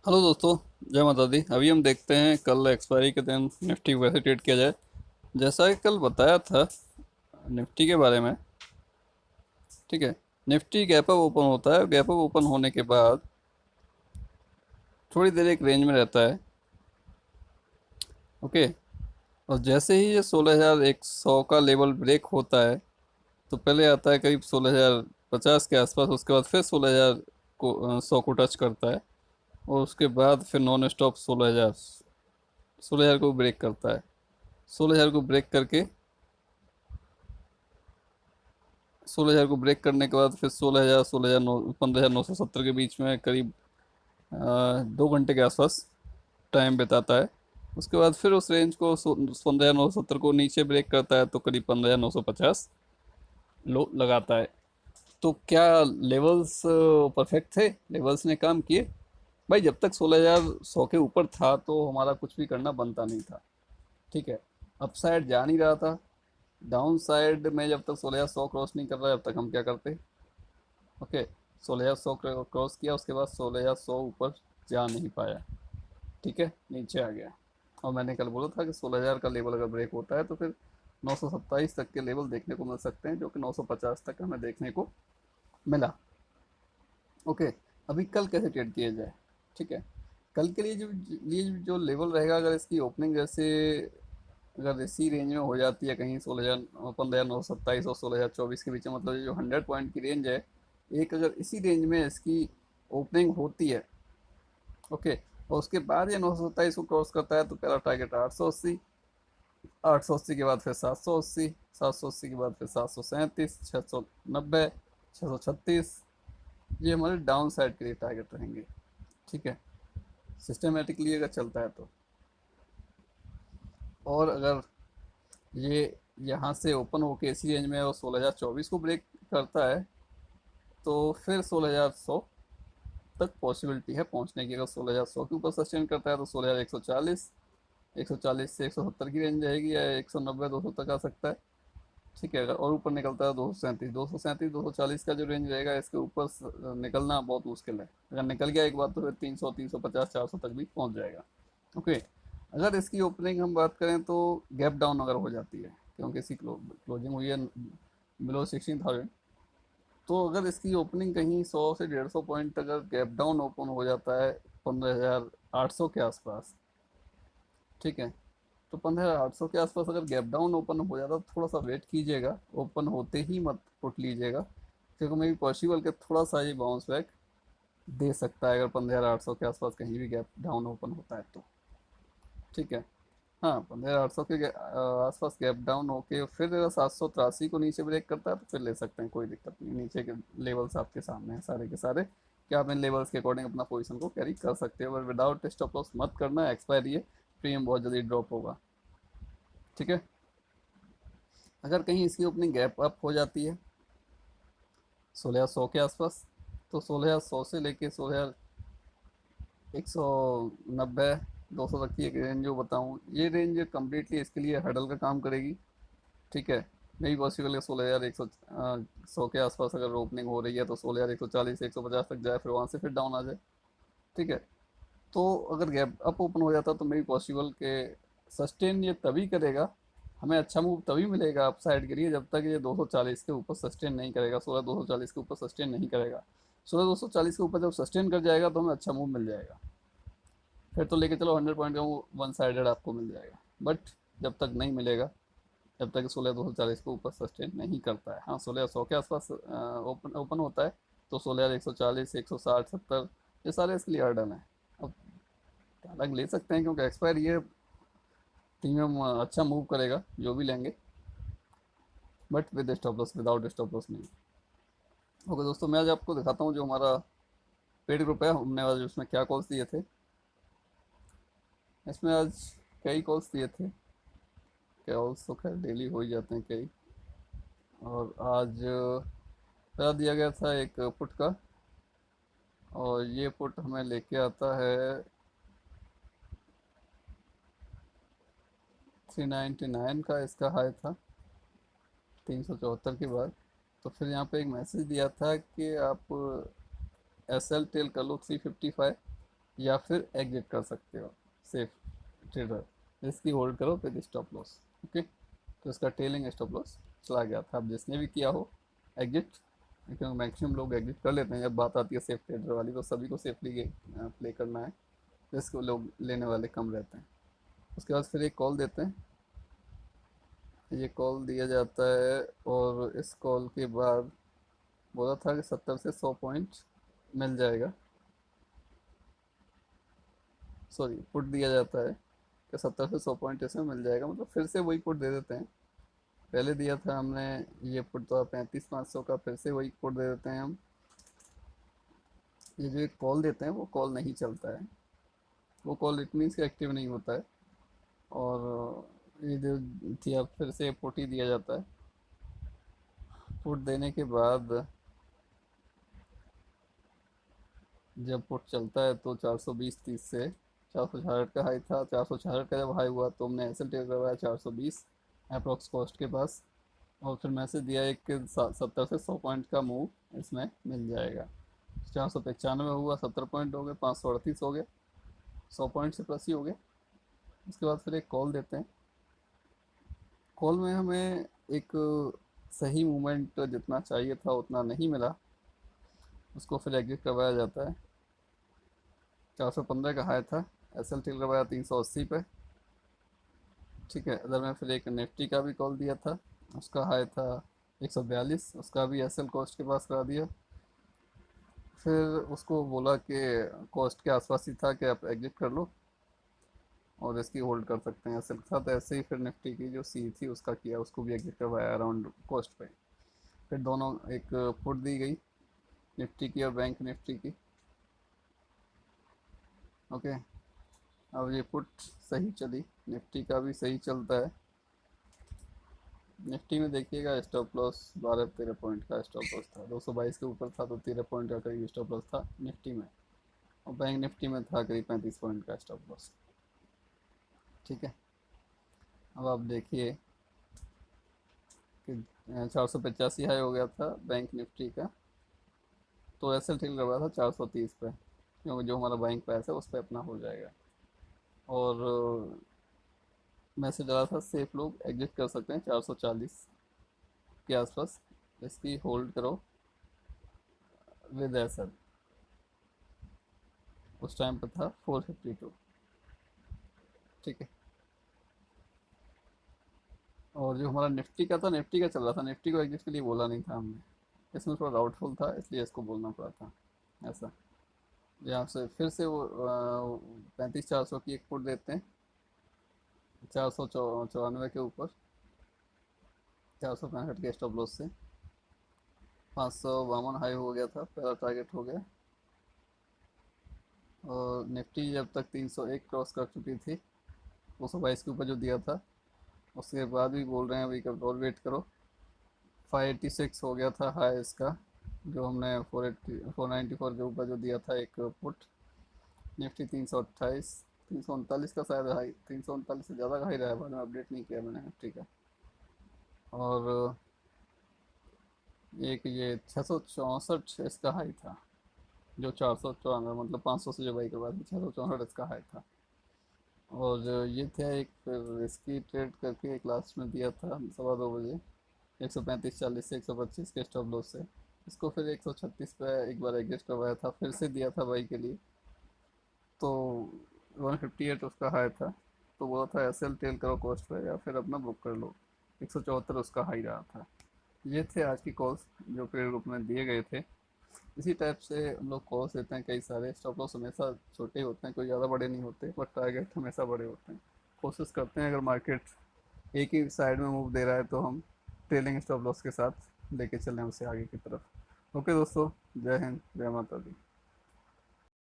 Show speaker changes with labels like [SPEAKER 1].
[SPEAKER 1] Hello दोस्तों। जय माता दी। अभी हम देखते हैं कल एक्सपायरी के दिन निफ्टी को कैसे ट्रेड किया जाए। जैसा कि कल बताया था निफ्टी के बारे में। ठीक है। निफ्टी गैप अप ओपन होता है। गैप अप ओपन होने के बाद थोड़ी देर एक रेंज में रहता है। ओके। और जैसे ही ये 16,100 का लेवल ब्रेक होता है तो पहले आता है करीब 16,050 के आसपास। उसके बाद फिर 16,100 को टच करता है। और उसके बाद फिर नॉन स्टॉप 16,000 को ब्रेक करता है। 16,000 को ब्रेक करके 16,000 को ब्रेक करने के बाद फिर 16,000 16,009 15,970 के बीच में करीब 2 घंटे के आसपास टाइम बिताता है। उसके बाद फिर उस रेंज को 15,970 को नीचे ब्रेक करता है तो करीब 15,950 लो लगाता है। तो क्या लेवल्स परफेक्ट थे? लेवल्स ने काम किए। भाई जब तक 16,100 के ऊपर था तो हमारा कुछ भी करना बनता नहीं था। ठीक है। अपसाइड जा नहीं रहा था। डाउन साइड में जब तक 16,100 क्रॉस नहीं कर रहा जब तक हम क्या करते? ओके। 16,100 क्रॉस किया उसके बाद 16,100 ऊपर जा नहीं पाया। ठीक है, नीचे आ गया। और मैंने कल बोला था कि 16,000 का लेवल अगर ब्रेक होता है तो फिर 927 तक के लेवल देखने को मिल सकते हैं, जो कि 950 तक हमें देखने को मिला। ओके। अभी कल कैसे ट्रेड किया जाए? ठीक है। कल के लिए जो लेवल रहेगा, अगर इसकी ओपनिंग जैसे अगर इसी रेंज में हो जाती है कहीं 16,000 15,927 और 16,024 के बीच में, मतलब ये जो 100 पॉइंट की रेंज है, एक अगर इसी रेंज में इसकी ओपनिंग होती है। ओके। और उसके बाद ये 927 को क्रॉस करता है तो पहला टारगेट 880। 880 के बाद फिर 780। 780 के बाद फिर 737, 690, 636। ये हमारे डाउन साइड के लिए टारगेट रहेंगे। ठीक है, सिस्टमेटिकली अगर चलता है तो। और अगर ये यहाँ से ओपन होके इसी रेंज में और 16,024 को ब्रेक करता है तो फिर 16,100 तक पॉसिबिलिटी है पहुंचने की। अगर 16,100 के ऊपर सस्टेन करता है तो 16,140, 140 से 170 की रेंज रहेगी, या 190 200 तक आ सकता है। ठीक है। अगर और ऊपर निकलता है 237, 240 का जो रेंज रहेगा, इसके ऊपर निकलना बहुत मुश्किल है। अगर निकल गया एक बार तो फिर 300, 350, 400 तक भी पहुंच जाएगा। ओके। अगर इसकी ओपनिंग हम बात करें तो गैप डाउन अगर हो जाती है, क्योंकि इसकी क्लोजिंग हुई है बिलो 16,000, तो अगर इसकी ओपनिंग कहीं 100 से 150 पॉइंट अगर गैप डाउन ओपन हो जाता है 15,800 के आसपास। ठीक है। तो 15,800 के आसपास अगर गैप डाउन ओपन हो जाता तो थोड़ा सा वेट कीजिएगा, ओपन होते ही मत उठ लीजिएगा, क्योंकि मे भी पॉसिबल के थोड़ा सा ये बाउंस बैक दे सकता है अगर 15,800 के आसपास कहीं भी गैप डाउन ओपन होता है तो। ठीक है। हाँ, 15,800 के आसपास गैप डाउन होके फिर अगर 783 को नीचे ब्रेक करता है तो फिर ले सकते हैं, कोई दिक्कत नहीं। नीचे के लेवल्स आपके सामने हैं सारे के सारे, कि आप इन लेवल्स के अकॉर्डिंग अपना पोजीशन को कैरी कर सकते हो। और विदाउट स्टॉप लॉस मत करना, एक्सपायरी है, प्रीमियम बहुत जल्दी ड्रॉप होगा। ठीक है। अगर कहीं इसकी ओपनिंग गैप अप हो जाती है 16,100 के आसपास, तो 16,100 से लेके 16,190 200 तक की एक रेंज जो बताऊँ, ये रेंज कम्प्लीटली इसके लिए हडल का काम करेगी। ठीक है। नहीं पॉसिबल है 16,100 के आसपास अगर ओपनिंग हो रही है तो 16,140 150 तक जाए, फिर वहाँ से फिर डाउन आ जाए। ठीक है। तो अगर गैप अप ओपन हो जाता तो मे बी पॉसिबल के सस्टेन ये तभी करेगा, हमें अच्छा मूव तभी मिलेगा अप साइड के लिए, जब तक ये 240 के ऊपर सस्टेन नहीं करेगा। 16,240 के ऊपर सस्टेन नहीं करेगा। 16,240 के ऊपर जब सस्टेन कर जाएगा तो हमें अच्छा मूव मिल जाएगा। फिर तो लेके चलो 100 पॉइंट का वन साइडेड आपको मिल जाएगा। बट जब तक नहीं मिलेगा, जब तक 16,240 को ऊपर सस्टेन नहीं करता है। हाँ, 16,100 के आसपास ओपन ओपन होता है तो 16,140 160 70 ये सारे इसके लिए हर्डल हैं। अब अलग ले सकते हैं क्योंकि एक्सपायर ये प्रीमियम अच्छा मूव करेगा जो भी लेंगे, but with stop loss, without stop loss नहीं। ओके दोस्तों, मैं आज आपको दिखाता हूँ जो हमारा पेड ग्रुप है, हमने आज उसमें क्या कॉल्स दिए थे। इसमें आज कई कॉल्स दिए थे। कॉल्स तो खैर डेली हो ही जाते हैं कई। और आज पहला दिया गया था एक पुट का, और ये पुट हमें लेके आता है 399 का, इसका हाई था 374 के बाद। तो फिर यहाँ पे एक मैसेज दिया था कि आप एस एल टेल कर लो 355। या फिर एग्जिट कर सकते हो सेफ ट्रेडर। इसकी होल्ड करो फिर स्टॉप लॉस। ओके, तो इसका ट्रेलिंग स्टॉप लॉस चला गया था। अब जिसने भी किया हो एग्जिट, क्योंकि मैक्सिमम लोग एग्जिट कर लेते हैं जब बात आती है सेफ ट्रेडर वाली, तो सभी को सेफली प्ले करना है, रिस्क लोग लेने वाले कम रहते हैं। उसके बाद फिर एक कॉल देते हैं, ये कॉल दिया जाता है, और इस कॉल के बाद बोला था कि 70 से 100 पॉइंट मिल जाएगा। सॉरी, पुट दिया जाता है कि 70 से 100 पॉइंट इसमें मिल जाएगा, मतलब फिर से वही पुट दे देते हैं। पहले दिया था हमने ये पुट तो 35,500 का, फिर से वही पुट दे देते हैं हम। ये जो एक कॉल देते हैं वो कॉल नहीं चलता है, वो कॉल इट मीन्स एक्टिव नहीं होता है। और ये जो दिया फिर से पुट ही दिया जाता है। पुट देने के बाद जब पुट चलता है तो 420.30 से 466 का हाई था, 466 का जब हाई हुआ तो हमने एस एल टी करवाया 420 अप्रोक्स कॉस्ट के पास। और फिर मैसेज दिया एक कि 70 से 100 पॉइंट का मूव इसमें मिल जाएगा। 495 हुआ, 70 पॉइंट हो गए, 538 हो गए, 100 पॉइंट से प्लस ही हो गए। उसके बाद फिर एक कॉल देते हैं। कॉल में हमें एक सही मूवमेंट जितना चाहिए था उतना नहीं मिला, उसको फिर एग्जिट करवाया जाता है। 415 का हाई था, एस एल टी करवाया 380 पे। ठीक है, अदर में फिर एक निफ्टी का भी कॉल दिया था, उसका हाई था 142, उसका भी एस एल कॉस्ट के पास करा दिया। फिर उसको बोला कि कॉस्ट के आसपास ही था कि आप एग्जिट कर लो और इसकी होल्ड कर सकते हैं, एस एल के साथ। ऐसे ही फिर निफ्टी की जो सी थी उसका किया, उसको भी एग्जिट करवाया अराउंड कॉस्ट पे। फिर दोनों एक पुट दी गई, निफ्टी की और बैंक निफ्टी की। ओके, अब ये पुट सही चली, निफ्टी का भी सही चलता है। निफ्टी में देखिएगा स्टॉप लॉस 12-13 पॉइंट का स्टॉप लॉस था, 222 के ऊपर था तो 13 पॉइंट का करीब स्टॉप लॉस था निफ्टी में। और बैंक निफ्टी में था करीब 35 पॉइंट का स्टॉप लॉस। ठीक है, अब आप देखिए कि 485 हाई हो गया था बैंक निफ्टी का, तो एस एल ठीक करवा था 430 पे, क्योंकि जो हमारा बैंक प्राइस है उस पर अपना हो जाएगा। और मैसेज डाला था सेफ लोग एग्जिट कर सकते हैं 440 के आसपास, इसकी होल्ड करो विद एस एल। उस टाइम पर था 452। ठीक है, और जो हमारा निफ्टी का था, निफ्टी का चल रहा था, निफ्टी को एग्जिट के लिए बोला नहीं था हमने, इसमें थोड़ा डाउटफुल था इसलिए इसको बोलना पड़ा था ऐसा। यहाँ से फिर से वो 35,400 की एक पुट देते हैं 494 के ऊपर, 465 के स्टॉप लॉस से। 552 हाई हो गया था, पहला टारगेट हो गया। और निफ्टी जब तक 301 क्रॉस कर चुकी थी, 222 के ऊपर जो दिया था, उसके बाद भी बोल रहे हैं अभी कब और वेट करो। 586 हो गया था हाई इसका, जो हमने 494 के ऊपर जो दिया था एक पुट। निफ्टी 328, 339 का शायद हाई, 339 से ज़्यादा का हाई रहा है, बाद में अपडेट नहीं किया मैंने निफ्टी का। और एक ये 664 इसका हाई था, जो 494 मतलब 500 से जो बाई के बाद 664 इसका हाई था। और ये था एक फिर इसकी ट्रेड करके एक लास्ट में दिया था 2:15 बजे 135.40 से 125 के स्टॉप लॉस से। इसको फिर 136 पे एक बार एग्जिट करवाया था, फिर से दिया था बाई के लिए, तो 158 उसका हाई था। तो बोला था एस एल टेल करो कॉस्ट पे या फिर अपना बुक कर लो, 174 उसका हाई रहा था। ये थे आज की कॉल्स जो पेड ग्रुप में दिए गए थे। इसी टाइप से हम लोग कॉल्स देते हैं कई सारे। स्टॉप लॉस हमेशा छोटे होते हैं, कोई ज़्यादा बड़े नहीं होते, बट टारगेट हमेशा बड़े होते हैं। कोशिश करते हैं अगर मार्केट एक ही साइड में मूव दे रहा है तो हम ट्रेलिंग स्टॉप लॉस के साथ लेके चलें उसे आगे की तरफ। ओके दोस्तों, जय हिंद, जय माता दी।